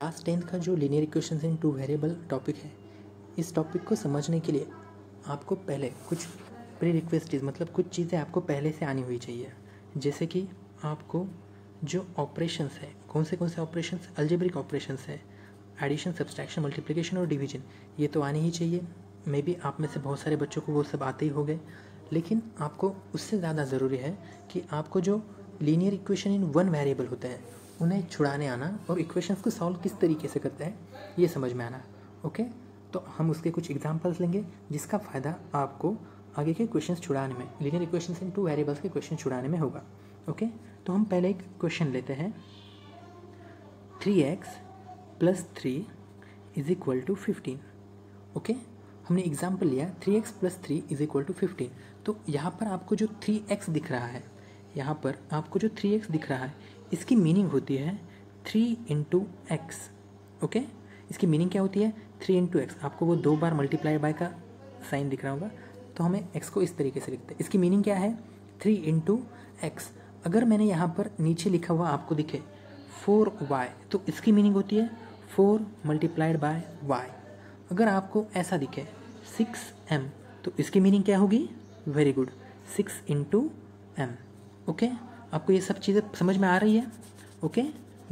Class 10th का जो linear equations इन two variable topic है, इस टॉपिक को समझने के लिए आपको पहले कुछ प्री रिक्वेस्टीज मतलब कुछ चीज़ें आपको पहले से आनी हुई चाहिए। जैसे कि आपको जो ऑपरेशंस है, कौन से ऑपरेशंस, अलजेब्रिक ऑपरेशंस है, एडिशन, सब्सट्रैक्शन, मल्टीप्लिकेशन और डिवीजन, ये तो आनी ही चाहिए। मे बी आप में से बहुत सारे बच्चों को वो सब आते ही हो गए, लेकिन आपको उससे ज़्यादा ज़रूरी है कि आपको जो linear equation in one variable होते हैं उन्हें छुड़ाने आना और इक्वेशंस को सॉल्व किस तरीके से करते हैं ये समझ में आना। ओके, तो हम उसके कुछ एग्जांपल्स लेंगे जिसका फ़ायदा आपको आगे के क्वेश्चंस छुड़ाने में, लीनियर इक्वेशंस इन टू वेरिएबल्स के क्वेश्चन छुड़ाने में होगा। ओके, तो हम पहले एक क्वेश्चन लेते हैं। 3x + 3 = 15। ओके, हमने एग्जाम्पल लिया 3x + 3 = 15। तो यहाँ पर आपको जो 3x दिख रहा है, यहाँ पर आपको जो 3x दिख रहा है, इसकी मीनिंग होती है 3 × x। ओके, इसकी मीनिंग क्या होती है? 3 × x। आपको वो 2 बार मल्टीप्लाई बाय का साइन दिख रहा होगा, तो हमें x को इस तरीके से लिखते हैं। इसकी मीनिंग क्या है? 3 × x। अगर मैंने यहाँ पर नीचे लिखा हुआ आपको दिखे 4y, तो इसकी मीनिंग होती है 4 × y। अगर आपको ऐसा दिखे 6m, तो इसकी मीनिंग क्या होगी? Very good, 6 × m। ओके, आपको ये सब चीज़ें समझ में आ रही है? Okay,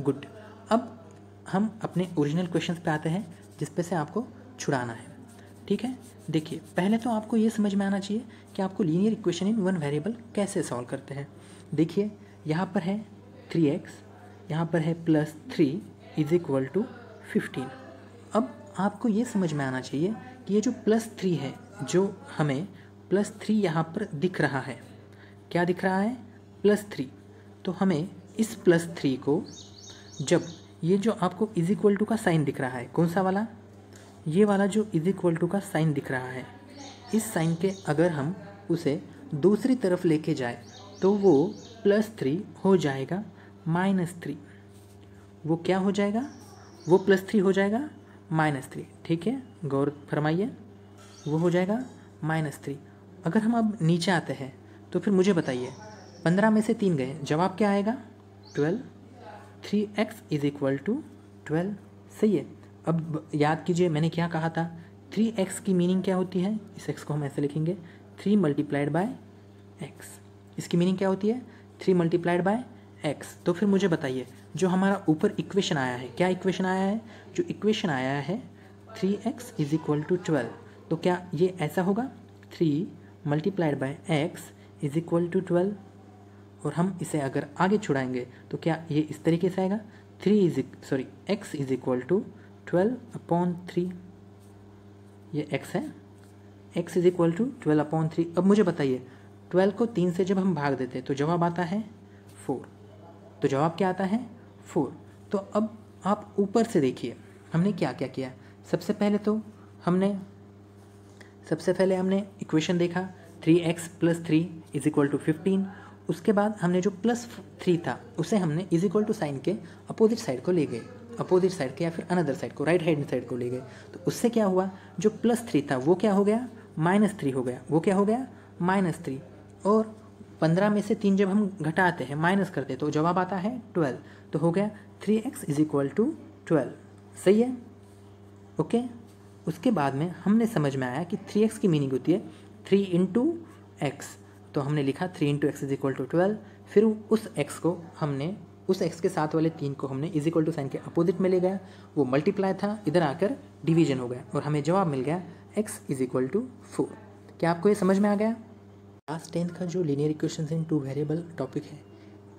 good. अब हम अपने ओरिजिनल क्वेश्चंस पे आते हैं जिस पे से आपको छुड़ाना है। ठीक है, देखिए पहले तो आपको ये समझ में आना चाहिए कि आपको linear equation in one variable कैसे सॉल्व करते हैं। देखिए यहाँ पर है 3x, यहाँ पर है +3 = 15। अब आपको ये समझ में आना चाहिए कि ये जो +3 है, जो हमें +3 यहाँ पर दिख रहा है, क्या दिख रहा है? +3। तो हमें इस +3 को, जब ये जो आपको = का साइन दिख रहा है, कौन सा वाला? ये वाला जो = का साइन दिख रहा है, इस साइन के अगर हम उसे दूसरी तरफ लेके जाए तो वो +3 हो जाएगा -3। वो क्या हो जाएगा? वो +3 हो जाएगा -3। ठीक है, गौर फरमाइए, वो हो जाएगा -3। अगर हम अब नीचे आते हैं तो फिर मुझे बताइए, 15 में से 3 गए, जवाब क्या आएगा? 12। 3x = 12। सही है। अब याद कीजिए मैंने क्या कहा था, 3x की मीनिंग क्या होती है? इस x को हम ऐसे लिखेंगे 3 × x। इसकी मीनिंग क्या होती है? 3 × x। तो फिर मुझे बताइए, जो हमारा ऊपर इक्वेशन आया है, क्या इक्वेशन आया है? जो इक्वेशन आया है 3x = 12, तो क्या ये ऐसा होगा? 3 × x = 12। और हम इसे अगर आगे छुड़ाएंगे तो क्या ये इस तरीके से आएगा? x = 12/3। ये x है, x = 12/3। अब मुझे बताइए 12 को 3 से जब हम भाग देते हैं तो जवाब आता है 4। तो जवाब क्या आता है? 4। तो अब आप ऊपर से देखिए हमने क्या क्या किया। सबसे पहले हमने इक्वेशन देखा 3x + 3 = 15। उसके बाद हमने जो +3 था उसे हमने = साइन के अपोजिट साइड को ले गए, अपोजिट साइड के या फिर अनदर साइड को, राइट हैंड साइड को ले गए। तो उससे क्या हुआ? जो +3 था वो क्या हो गया? -3 हो गया। वो क्या हो गया? -3। और 15 में से 3 जब हम घटाते हैं, माइनस करते हैं, तो जवाब आता है 12। तो हो गया 3x = 12। सही है? ओके। उसके बाद में हमने समझ में आया कि 3x की मीनिंग होती है 3 × x। तो हमने लिखा 3 × x = 12। फिर उस x को हमने, उस x के साथ वाले 3 को हमने = साइन के अपोजिट में ले गया, वो मल्टीप्लाई था, इधर आकर डिवीजन हो गया और हमें जवाब मिल गया x = 4। क्या आपको ये समझ में आ गया? क्लास 10th का जो लीनियर इक्वेशंस इन टू वेरिएबल टॉपिक है,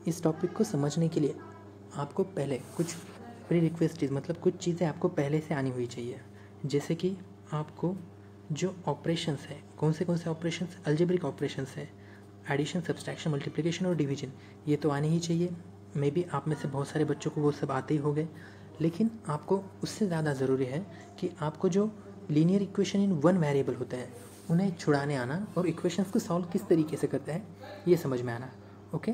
इस टॉपिक को समझने के लिए आपको पहले कुछ प्री रिक्वेस्टीज मतलब कुछ चीज़ें आपको पहले से आनी हुई चाहिए। जैसे कि आपको जो ऑपरेशंस है, कौन से ऑपरेशंस, अलजेब्रिक ऑपरेशंस है, एडिशन, सब्सट्रैक्शन, मल्टीप्लिकेशन और डिवीजन, ये तो आनी ही चाहिए। मे बी आप में से बहुत सारे बच्चों को वो सब आते ही हो गए, लेकिन आपको उससे ज़्यादा ज़रूरी है कि आपको जो linear equation in one variable होते हैं उन्हें छुड़ाने आना और इक्वेशंस को सॉल्व किस तरीके से करते हैं ये समझ में आना। ओके,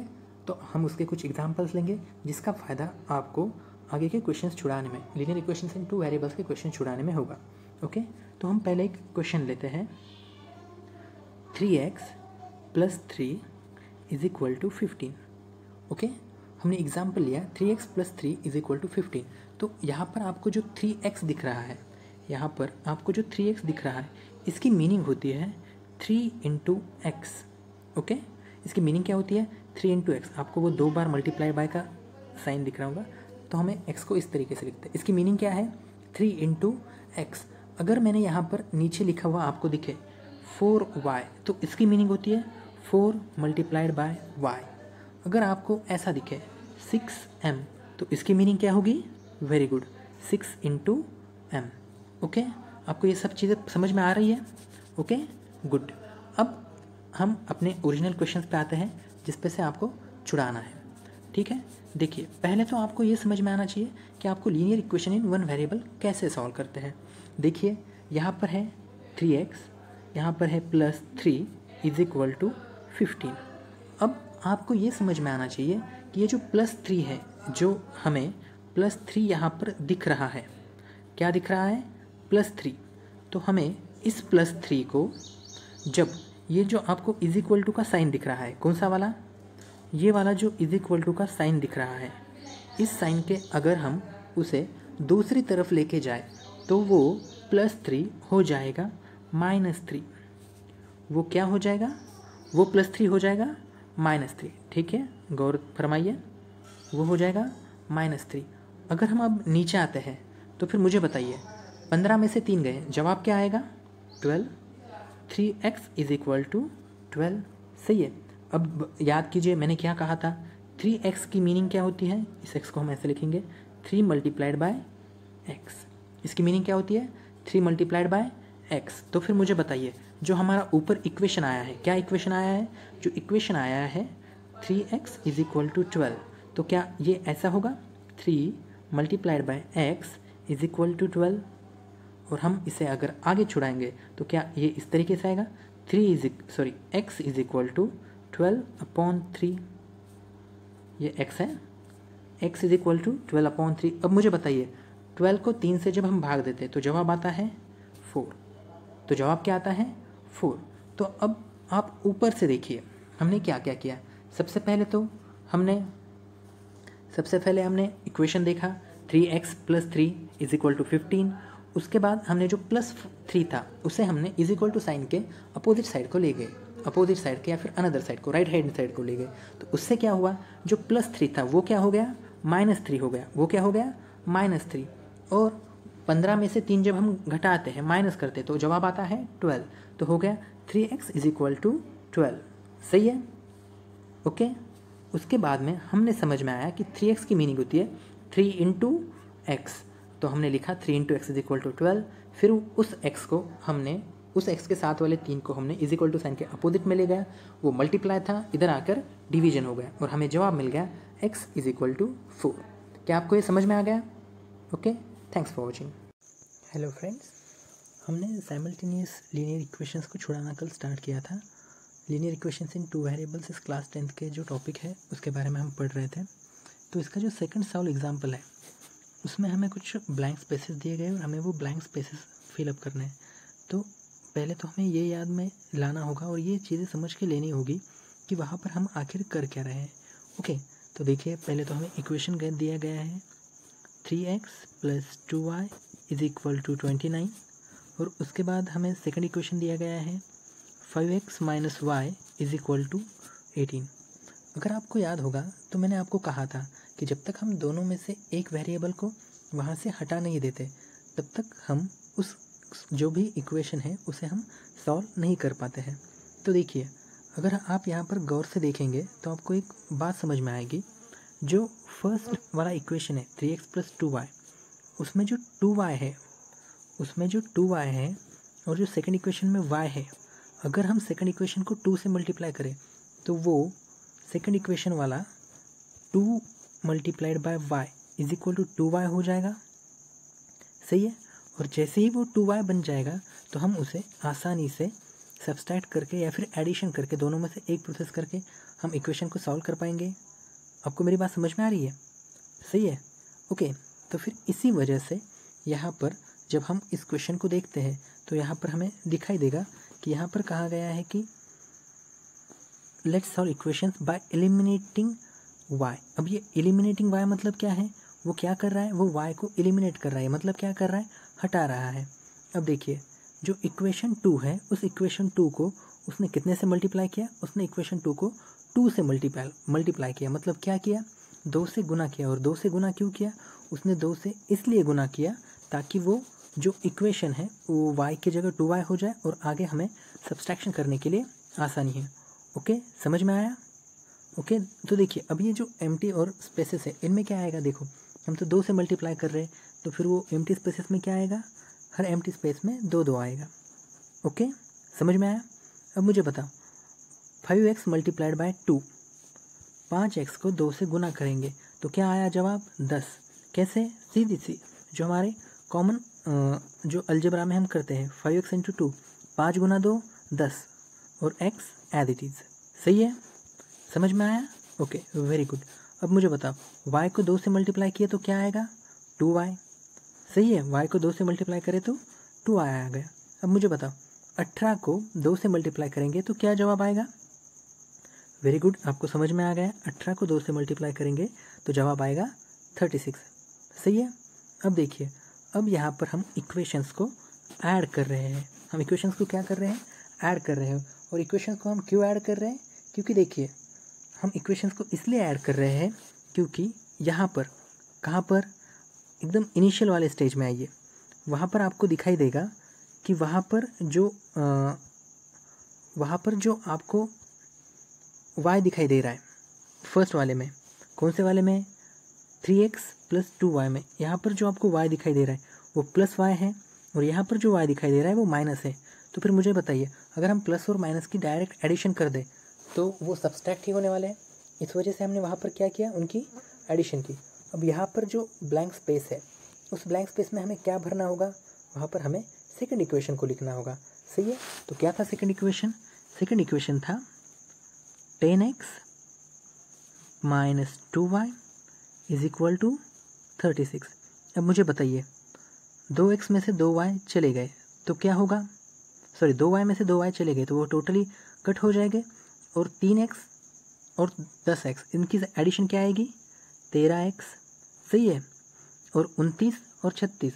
तो हम उसके कुछ एग्जांपल्स लेंगे जिसका फ़ायदा आपको आगे के क्वेश्चंस छुड़ाने में, लीनियर इक्वेशंस इन टू वेरिएबल्स के क्वेश्चन छुड़ाने में होगा। ओके, तो हम पहले एक क्वेश्चन लेते हैं 3x + 3 = 15। ओके, हमने एग्जाम्पल लिया 3x + 3 = 15। तो यहाँ पर आपको जो 3x दिख रहा है, यहाँ पर आपको जो 3x दिख रहा है, इसकी मीनिंग होती है 3 इंटू एक्स। ओके, इसकी मीनिंग क्या होती है? 3 इंटू एक्स। आपको वो 2 बार मल्टीप्लाई बाय का साइन दिख रहा होगा, तो हमें x को इस तरीके से लिखते हैं। इसकी मीनिंग क्या है? 3 इंटू एक्स। अगर मैंने यहाँ पर नीचे लिखा हुआ आपको दिखे 4y, तो इसकी मीनिंग होती है 4 मल्टीप्लाइड बाय y। अगर आपको ऐसा दिखे 6m, तो इसकी मीनिंग क्या होगी? Very good, 6 into m. Okay, आपको ये सब चीज़ें समझ में आ रही है? Okay, good. अब हम अपने ओरिजिनल क्वेश्चंस पे आते हैं जिस पे से आपको छुड़ाना है। ठीक है, देखिए पहले तो आपको ये समझ में आना चाहिए कि आपको linear equation in one variable कैसे सॉल्व करते हैं। देखिए यहाँ पर है 3x, यहाँ पर है +3 इज इक्वल टू 15। अब आपको ये समझ में आना चाहिए कि ये जो +3 है, जो हमें +3 यहाँ पर दिख रहा है, क्या दिख रहा है? +3। तो हमें इस +3 को, जब ये जो आपको इज इक्वल टू का साइन दिख रहा है, कौन सा वाला? ये वाला जो इज इक्वल टू का साइन दिख रहा है, इस साइन के अगर हम उसे दूसरी तरफ लेके जाए तो वो +3 हो जाएगा -3। वो क्या हो जाएगा? वो +3 हो जाएगा -3। ठीक है, गौर फरमाइए, वो हो जाएगा -3। अगर हम अब नीचे आते हैं तो फिर मुझे बताइए, 15 में से 3 गए, जवाब क्या आएगा? 12। 3x is equal to 12। सही है। अब याद कीजिए मैंने क्या कहा था, 3x की मीनिंग क्या होती है? इस x को हम ऐसे लिखेंगे 3 मल्टीप्लाइड बाय x। इसकी मीनिंग क्या होती है? 3 मल्टीप्लाइड बाय x। तो फिर मुझे बताइए, जो हमारा ऊपर इक्वेशन आया है, क्या इक्वेशन आया है? जो इक्वेशन आया है 3x इज इक्वल टू 12, तो क्या ये ऐसा होगा? 3 multiplied by x is equal to 12। और हम इसे अगर आगे छुड़ाएंगे तो क्या ये इस तरीके से आएगा? x is equal to 12/3। ये x है, x इज इक्वल टू 12/3। अब मुझे बताइए, 12 को 3 से जब हम भाग देते हैं तो जवाब आता है 4। तो जवाब क्या आता है? 4। तो अब आप ऊपर से देखिए हमने क्या क्या किया। सबसे पहले हमने इक्वेशन देखा 3x + 3 इज इक्वल टू 15। उसके बाद हमने जो +3 था उसे हमने इज इक्वल टू साइन के अपोजिट साइड को ले गए, अपोजिट साइड के या फिर अनदर साइड को, राइट हैंड साइड को ले गए। तो उससे क्या हुआ? जो +3 था वो क्या हो गया? -3 हो गया। वो क्या हो गया? -3। और 15 में से 3 जब हम घटाते हैं, माइनस करते हैं, तो जवाब आता है 12। तो हो गया 3x इज इक्वल टू 12। सही है? ओके। उसके बाद में हमने समझ में आया कि 3x की मीनिंग होती है 3 इंटू एक्स। तो हमने लिखा 3 into x is equal to 12। फिर उस x को हमने, उस x के साथ वाले 3 को हमने इज इक्वल टू साइन के अपोजिट में ले गया, वो मल्टीप्लाई था, इधर आकर डिवीजन हो गया और हमें जवाब मिल गया x इज इक्वल टू 4। क्या आपको ये समझ में आ गया? Okay, thanks for watching. Hello friends, हमने साइमल्टेनियस लीनियर इक्वेशंस को छुड़ाना कल स्टार्ट किया था। लीनियर इक्वेशंस इन 2 वेरिएबल्स इस क्लास 10th के जो टॉपिक है उसके बारे में हम पढ़ रहे थे। तो इसका जो सेकंड सॉल्व एग्जाम्पल है उसमें हमें कुछ ब्लैंक स्पेसेस दिए गए और हमें वो ब्लैंक स्पेसेस फिलअप करने हैं। तो पहले तो हमें ये याद में लाना होगा और ये चीज़ें समझ के लेनी होगी कि वहाँ पर हम आखिर कर क्या रहे हैं। ओके, तो देखिए पहले तो हमें इक्वेशन दिया गया है 3x + 2y is equal to 29 और उसके बाद हमें सेकंड इक्वेशन दिया गया है 5x - y is equal to 18। अगर आपको याद होगा तो मैंने आपको कहा था कि जब तक हम दोनों में से एक वेरिएबल को वहाँ से हटा नहीं देते तब तक हम उस जो भी इक्वेशन है उसे हम सॉल्व नहीं कर पाते हैं। तो देखिए अगर आप यहाँ पर गौर से देखेंगे तो आपको एक बात समझ में आएगी। जो फर्स्ट वाला इक्वेशन है 3x + 2y, उसमें जो 2y है और जो सेकंड इक्वेशन में y है, अगर हम सेकंड इक्वेशन को 2 से मल्टीप्लाई करें तो वो सेकंड इक्वेशन वाला 2 multiplied by y is equal to 2y हो जाएगा। सही है? और जैसे ही वो 2y बन जाएगा तो हम उसे आसानी से सब्सट्रैक्ट करके या फिर एडिशन करके, दोनों में से एक प्रोसेस करके हम इक्वेशन को सॉल्व कर पाएंगे। आपको मेरी बात समझ में आ रही है? सही है? ओके, तो फिर इसी वजह से यहाँ पर जब हम इस क्वेश्चन को देखते हैं तो यहाँ पर हमें दिखाई देगा कि यहाँ पर कहा गया है कि let's solve equations bye eliminating y। अब ये एलिमिनेटिंग y मतलब क्या है? वो क्या कर रहा है, वो y को एलिमिनेट कर रहा है, मतलब क्या कर रहा है, हटा रहा है। अब देखिए जो इक्वेशन 2 है उस इक्वेशन 2 को उसने कितने से मल्टीप्लाई किया, उसने इक्वेशन 2 को 2 से मल्टीप्लाई किया, मतलब क्या किया, 2 से गुना किया। और 2 से गुना क्यों किया, उसने 2 से इसलिए गुना किया ताकि वो जो इक्वेशन है वो y की जगह 2y हो जाए और आगे हमें सब्सट्रैक्शन करने के लिए आसानी है। ओके, समझ में आया। ओके, तो देखिए अब ये जो एम्प्टी और स्पेसेस है इनमें क्या आएगा, देखो हम तो 2 से मल्टीप्लाई कर रहे हैं तो फिर वो एम्प्टी स्पेसेस में क्या आएगा, हर एम्प्टी स्पेस में 2 आएगा। ओके, समझ में आया। अब मुझे बताओ 5x मल्टीप्लाइड बाय 2, 5x को 2 से गुना करेंगे तो क्या आया जवाब, 10। कैसे, सीधी सी जो हमारे कॉमन जो अलजेब्रा में हम करते हैं, 5x इंटू 2, 5 गुना 2 10 और x एज इट इज़। सही है, समझ में आया। Okay, very good. अब मुझे बताओ y को 2 से मल्टीप्लाई किया तो क्या आएगा, 2y। सही है, y को 2 से मल्टीप्लाई करें तो 2y आ गया। अब मुझे बताओ 18 को 2 से मल्टीप्लाई करेंगे तो क्या जवाब आएगा। वेरी गुड, आपको समझ में आ गया। 18 को 2 से मल्टीप्लाई करेंगे तो जवाब आएगा 36। सही है। अब देखिए अब यहाँ पर हम इक्वेशंस को ऐड कर रहे हैं। हम इक्वेशंस को क्या कर रहे हैं, ऐड कर रहे हैं। और इक्वेशंस को हम क्यों ऐड कर रहे हैं, क्योंकि देखिए हम इक्वेशंस को इसलिए ऐड कर रहे हैं क्योंकि यहाँ पर, कहाँ पर, एकदम इनिशियल वाले स्टेज में आइए, वहाँ पर आपको दिखाई देगा कि वहाँ पर जो आपको y दिखाई दे रहा है फर्स्ट वाले में, कौन से वाले में, 3x प्लस 2y में, यहाँ पर जो आपको y दिखाई दे रहा है वो प्लस y है और यहाँ पर जो y दिखाई दे रहा है वो माइनस है। तो फिर मुझे बताइए अगर हम प्लस और माइनस की डायरेक्ट एडिशन कर दें तो वो सब्सट्रैक्ट ही होने वाले हैं। इस वजह से हमने वहाँ पर क्या किया, उनकी एडिशन की। अब यहाँ पर जो ब्लैंक स्पेस है उस ब्लैंक स्पेस में हमें क्या भरना होगा, वहाँ पर हमें सेकंड इक्वेशन को लिखना होगा। सही है, तो क्या था सेकंड इक्वेशन, सेकंड इक्वेशन था 10x minus 2y is equal to 36। अब मुझे बताइए 2x में से 2y चले गए तो क्या होगा, सॉरी 2y में से 2y चले गए तो वो टोटली कट हो जाएंगे और 3x और 10x इनकी एडिशन क्या आएगी, 13x। सही है, और 29 और 36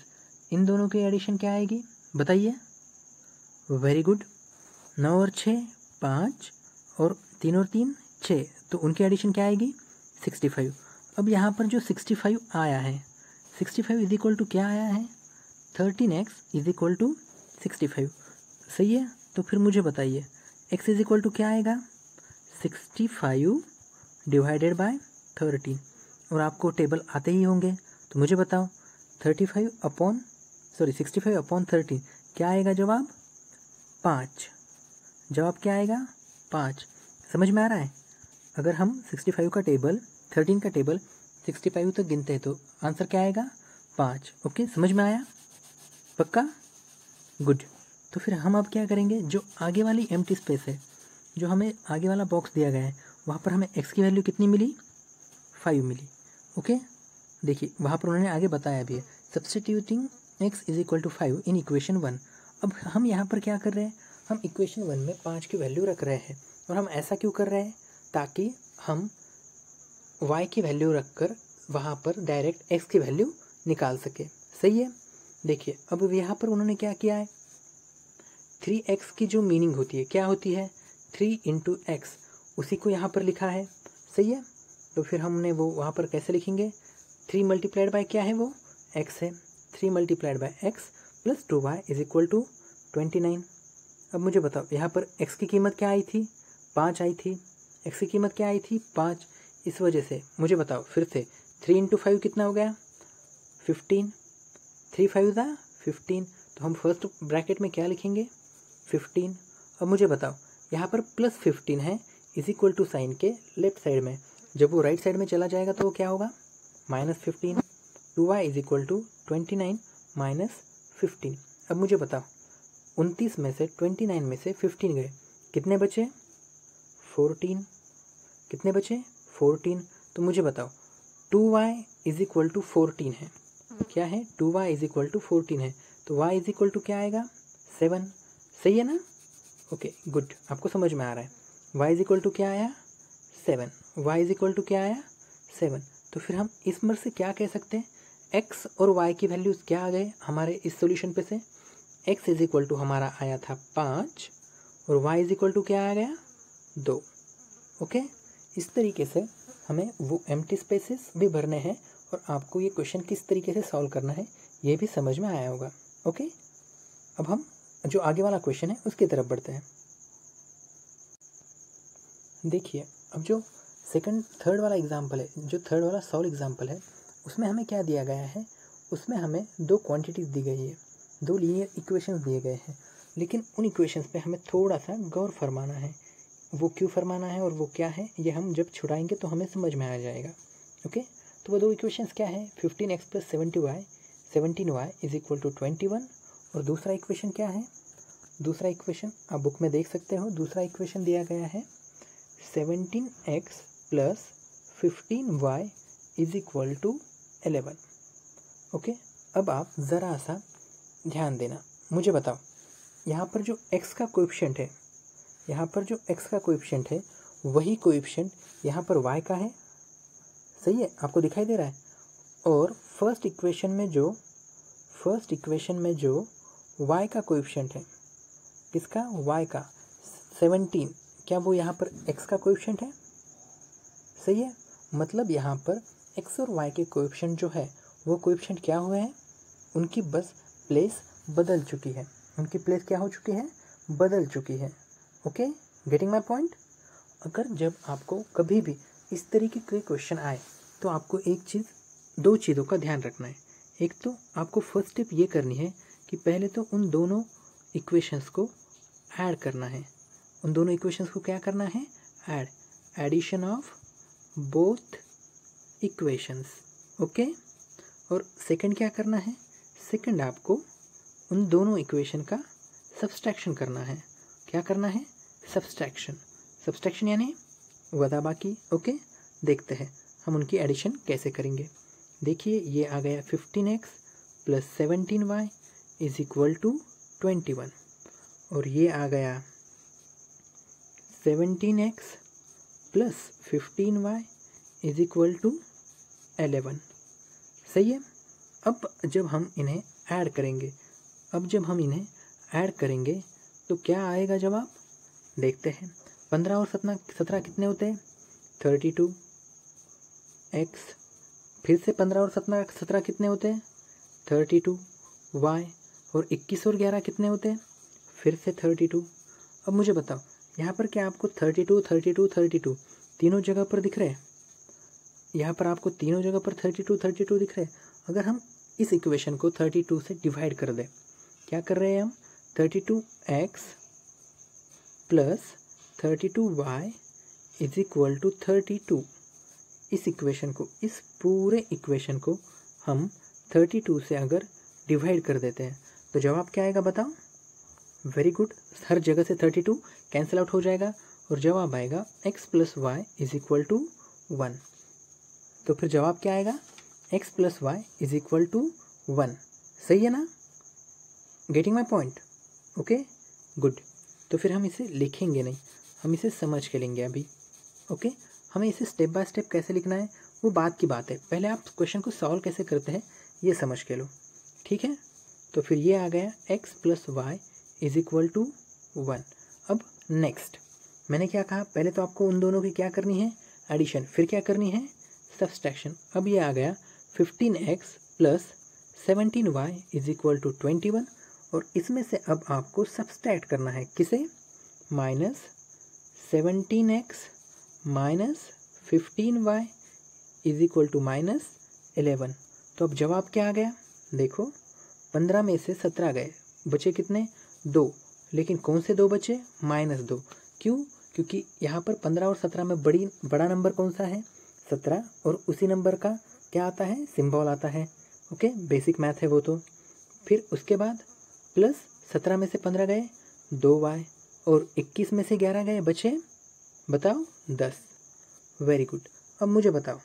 इन दोनों की एडिशन क्या आएगी बताइए। वेरी गुड, 9 और 6 5 और 3 और 3 6, तो उनकी एडिशन क्या आएगी 65। अब यहाँ पर जो 65 आया है, 65 इज इक्वल टू क्या आया है, 13x इज इक्वल टू 65। सही है, तो फिर मुझे बताइए x इज इक्वल टू क्या आएगा, 65 डिवाइडेड बाय 13। और आपको टेबल आते ही होंगे तो मुझे बताओ 65 अपॉन 13 क्या आएगा जवाब, 5। जवाब क्या आएगा, 5। समझ में आ रहा है। अगर हम 65 का टेबल 13 का टेबल 65 तक गिनते हैं तो आंसर क्या आएगा, 5। ओके, समझ में आया, पक्का, गुड। तो फिर हम अब क्या करेंगे, जो आगे वाली एम्प्टी स्पेस है, जो हमें आगे वाला बॉक्स दिया गया है वहाँ पर हमें x की वैल्यू कितनी मिली, 5 मिली। ओके, देखिए वहाँ पर उन्होंने आगे बताया भी है, substituting x is equal to 5 in equation 1। अब हम यहाँ पर क्या कर रहे हैं, हम इक्वेशन 1 में 5 की वैल्यू रख रहे हैं। और हम ऐसा क्यों कर रहे हैं, ताकि हम y की वैल्यू रखकर वहाँ पर डायरेक्ट x की वैल्यू निकाल सके। सही है, देखिए अब यहाँ पर उन्होंने क्या किया है, 3x की जो मीनिंग होती है क्या होती है, 3 इंटू एक्स, उसी को यहाँ पर लिखा है। सही है, तो फिर हमने वो वहाँ पर कैसे लिखेंगे, 3 मल्टीप्लाइड बाय क्या है, वो x है, 3 multiplied by x plus 2y is equal to 29। अब मुझे बताओ यहाँ पर x की कीमत क्या आई थी, 5 आई थी, x की कीमत क्या आई थी, 5। इस वजह से मुझे बताओ फिर से 3 इंटू 5 कितना हो गया, 15, 3 5 था 15, तो हम फर्स्ट ब्रैकेट में क्या लिखेंगे, 15। अब मुझे बताओ यहाँ पर प्लस 15 है इज इक्वल टू साइन के लेफ्ट साइड में, जब वो राइट साइड में चला जाएगा तो वो क्या होगा, -15। 2y is equal to 29 minus 15। अब मुझे बताओ 29 में से 29 में से 15 गए, कितने बचे, 14। कितने बचे, 14। तो मुझे बताओ 2y इज इक्वल टू 14 है, क्या है, 2y इज इक्वल टू 14 है, तो y इज इक्वल टू क्या आएगा, 7। सही है ना, ओके गुड, आपको समझ में आ रहा है। y इज इक्वल टू क्या आया, 7, y इज इक्वल टू क्या आया, 7। तो फिर हम इसमें से क्या कह सकते हैं, x और y की वैल्यूज़ क्या आ गए हमारे इस सॉल्यूशन पे से, x इज इक्वल टू हमारा आया था 5 और y इज इक्वल टू क्या आ गया 2। ओके, इस तरीके से हमें वो एम्प्टी स्पेसेस भी भरने हैं और आपको ये क्वेश्चन किस तरीके से सॉल्व करना है ये भी समझ में आया होगा। ओके, अब हम जो आगे वाला क्वेश्चन है उसकी तरफ बढ़ते हैं। देखिए, अब जो थर्ड वाला एग्जाम्पल है, जो थर्ड वाला सॉल्व एग्जाम्पल है, उसमें हमें क्या दिया गया है, उसमें हमें दो क्वांटिटीज़ दी गई है, दो लीनियर इक्वेशंस दिए गए हैं, लेकिन उन इक्वेशंस पे हमें थोड़ा सा गौर फरमाना है। वो क्यों फरमाना है और वो क्या है ये हम जब छुड़ाएंगे तो हमें समझ में आ जाएगा। ओके, तो वो दो इक्वेशंस क्या है, 15x + 17y is equal to 21, और दूसरा इक्वेशन क्या है, दूसरा इक्वेशन आप बुक में देख सकते हो, दूसरा इक्वेशन दिया गया है 17x + 15y is equal to 11। Okay, अब आप ज़रा सा ध्यान देना, मुझे बताओ यहाँ पर जो x का कोएफिशिएंट है, यहाँ पर जो x का कोएफिशिएंट है वही कोएफिशिएंट यहाँ पर y का है, सही है, आपको दिखाई दे रहा है। और फर्स्ट इक्वेशन में जो y का कोएफिशिएंट है, किसका, y का 17, क्या वो यहाँ पर x का कोएफिशिएंट है, सही है। मतलब यहाँ पर x और y के कोएफिशिएंट जो है वो कोएफिशिएंट क्या हुए हैं, उनकी बस प्लेस बदल चुकी है, उनकी प्लेस क्या हो चुकी है, बदल चुकी है। Okay, getting my point. अगर जब आपको कभी भी इस तरीके के क्वेश्चन आए तो आपको दो चीज़ों का ध्यान रखना है। एक तो आपको फर्स्ट स्टेप ये करनी है कि पहले तो उन दोनों इक्वेशंस को ऐड करना है, उन दोनों इक्वेशंस को क्या करना है, addition of both equations. Okay, और सेकंड क्या करना है, सेकंड आपको उन दोनों इक्वेशन का सब्सट्रैक्शन करना है। क्या करना है, सब्सट्रैक्शन यानी वदा बाकी। ओके, देखते हैं हम उनकी एडिशन कैसे करेंगे। देखिए, ये आ गया 15x + 17y is equal to 21, और ये आ गया 17x + 15y is equal to 11, सही है। अब जब हम इन्हें ऐड करेंगे, तो क्या आएगा जवाब, देखते हैं। 15 और 17 कितने होते हैं, 32 x, फिर से 15 और 17 कितने होते हैं, 32 y, और 21 और 11 कितने होते हैं, फिर से 32। अब मुझे बताओ यहाँ पर क्या आपको 32 तीनों जगह पर दिख रहे हैं, यहाँ पर आपको तीनों जगह पर 32 दिख रहे हैं। अगर हम इस इक्वेशन को 32 से डिवाइड कर दें, क्या कर रहे हैं हम, 32x + 32y is equal to 32। इस पूरे इक्वेशन को हम 32 से अगर डिवाइड कर देते हैं तो जवाब क्या आएगा बताओ, वेरी गुड, हर जगह से 32 कैंसिल आउट हो जाएगा और जवाब आएगा x + y is equal to 1। तो फिर जवाब क्या आएगा, x + y is equal to 1, सही है ना, getting my point. Okay, good. तो फिर हम इसे लिखेंगे नहीं, हम इसे समझ के लेंगे अभी। ओके, हमें इसे स्टेप बाय स्टेप कैसे लिखना है वो बात की बात है, पहले आप क्वेश्चन को सॉल्व कैसे करते हैं ये समझ के लो, ठीक है। तो फिर ये आ गया x + y is equal to 1। अब नेक्स्ट मैंने क्या कहा, पहले तो आपको उन दोनों की क्या करनी है, एडिशन, फिर क्या करनी है, सब्सट्रैक्शन। अब ये आ गया 15x + 17y is equal to 21, और इसमें से अब आपको सब्सट्रैक्ट करना है किसे, -17x - 15y is equal to -11। तो अब जवाब क्या आ गया, देखो 15 में से 17 गए, बचे कितने, 2, लेकिन कौन से 2 बचे, -2। क्यों, क्योंकि यहाँ पर 15 और 17 में बड़ा नंबर कौन सा है, 17, और उसी नंबर का क्या आता है, सिंबल आता है। ओके, बेसिक मैथ है वो तो। फिर उसके बाद प्लस 17 में से 15 गए 2y, और 21 में से 11 गए, बचे बताओ 10। Very good. अब मुझे बताओ,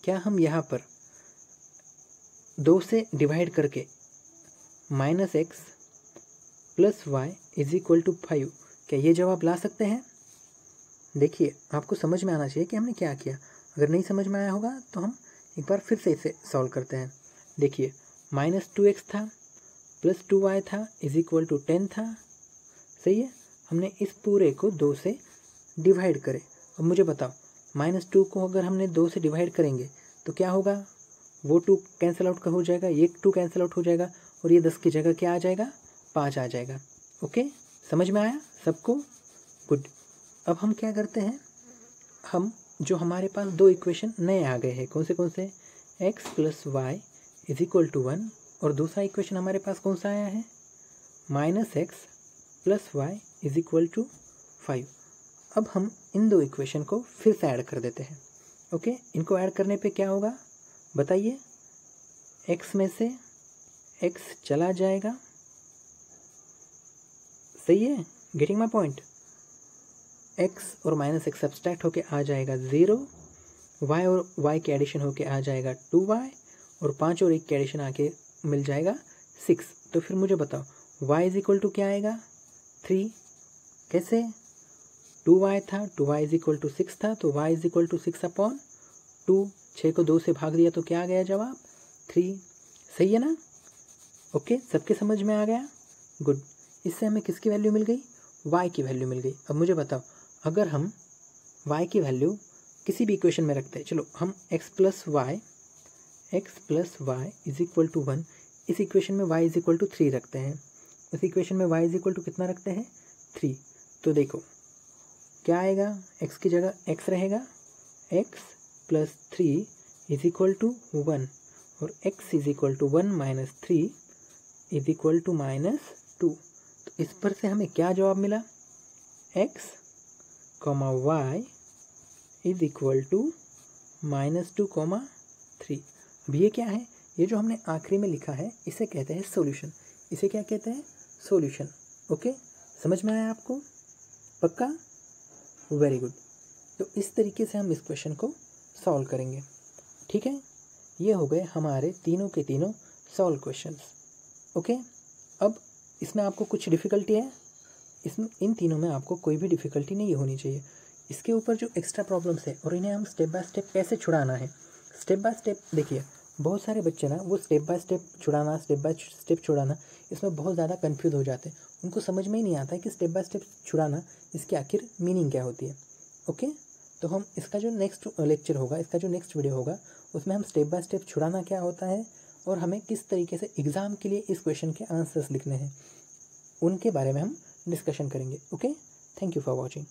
क्या हम यहाँ पर 2 से डिवाइड करके -x + y is equal to 5, क्या ये जवाब ला सकते हैं? देखिए, आपको समझ में आना चाहिए कि हमने क्या किया। अगर नहीं समझ में आया होगा तो हम एक बार फिर से इसे सॉल्व करते हैं। देखिए -2x था प्लस 2y था इज इक्वल टू 10 था, सही है। हमने इस पूरे को 2 से डिवाइड करे। अब मुझे बताओ -2 को अगर हमने 2 से डिवाइड करेंगे तो क्या होगा, वो 2 कैंसिल आउट का हो जाएगा, ये 2 कैंसिल आउट हो जाएगा और ये 10 की जगह क्या आ जाएगा, 5 आ जाएगा। ओके, समझ में आया सबको? गुड। अब हम क्या करते हैं, हम जो हमारे पास 2 इक्वेशन नए आ गए हैं, कौन से x plus y is equal to 1 और दूसरा इक्वेशन हमारे पास कौन सा आया है, -x plus y is equal to 5। अब हम इन 2 इक्वेशन को फिर से ऐड कर देते हैं। ओके, इनको ऐड करने पे क्या होगा बताइए, x में से x चला जाएगा, सही है, गेटिंग माई पॉइंट। x और -x सब्सट्रैक्ट होके आ जाएगा 0, y और y के एडिशन होके आ जाएगा 2y और 5 और 1 के एडिशन आके मिल जाएगा 6। तो फिर मुझे बताओ y इज इक्वल टू क्या आएगा, 3। कैसे, 2y था, 2y इज इक्वल टू 6 था, तो y इज इक्वल टू 6/2। 6 को 2 से भाग दिया तो क्या आ गया जवाब, 3। सही है ना? ओके, सबके समझ में आ गया? गुड। इससे हमें किसकी वैल्यू मिल गई, y की वैल्यू मिल गई। अब मुझे बताओ अगर हम y की वैल्यू किसी भी इक्वेशन में रखते हैं, चलो हम x plus y is equal to 1, इस इक्वेशन में y इज इक्वल टू 3 रखते हैं, इस इक्वेशन में y इज इक्वल टू कितना रखते हैं, 3। तो देखो क्या आएगा, x की जगह x रहेगा, x plus 3 is equal to 1 और x is equal to 1 minus 3 is equal to -2। तो इस पर से हमें क्या जवाब मिला, x comma y is equal to -2, 3। अब ये क्या है, ये जो हमने आखिरी में लिखा है इसे कहते हैं सॉल्यूशन। इसे क्या कहते हैं, सॉल्यूशन। ओके, समझ में आया आपको? पक्का? Very good. तो इस तरीके से हम इस क्वेश्चन को सॉल्व करेंगे, ठीक है। ये हो गए हमारे तीनों के तीनों सॉल्व क्वेश्चंस। ओके, अब इसमें आपको कुछ डिफ़िकल्टी है, इसमें इन तीनों में आपको कोई भी डिफ़िकल्टी नहीं होनी चाहिए। इसके ऊपर जो एक्स्ट्रा प्रॉब्लम्स है और इन्हें हम स्टेप बाय स्टेप कैसे छुड़ाना है, स्टेप बाय स्टेप देखिए, बहुत सारे बच्चे ना वो स्टेप बाय स्टेप छुड़ाना इसमें बहुत ज़्यादा कंफ्यूज हो जाते हैं। उनको समझ में ही नहीं आता है कि स्टेप बाय स्टेप छुड़ाना इसकी आखिर मीनिंग क्या होती है। ओके, तो हम इसका जो नेक्स्ट लेक्चर होगा, इसका जो नेक्स्ट वीडियो होगा, उसमें हम स्टेप बाय स्टेप छुड़ाना क्या होता है और हमें किस तरीके से एग्ज़ाम के लिए इस क्वेश्चन के आंसर्स लिखने हैं, उनके बारे में हम डिस्कशन करेंगे। Okay, thank you for watching.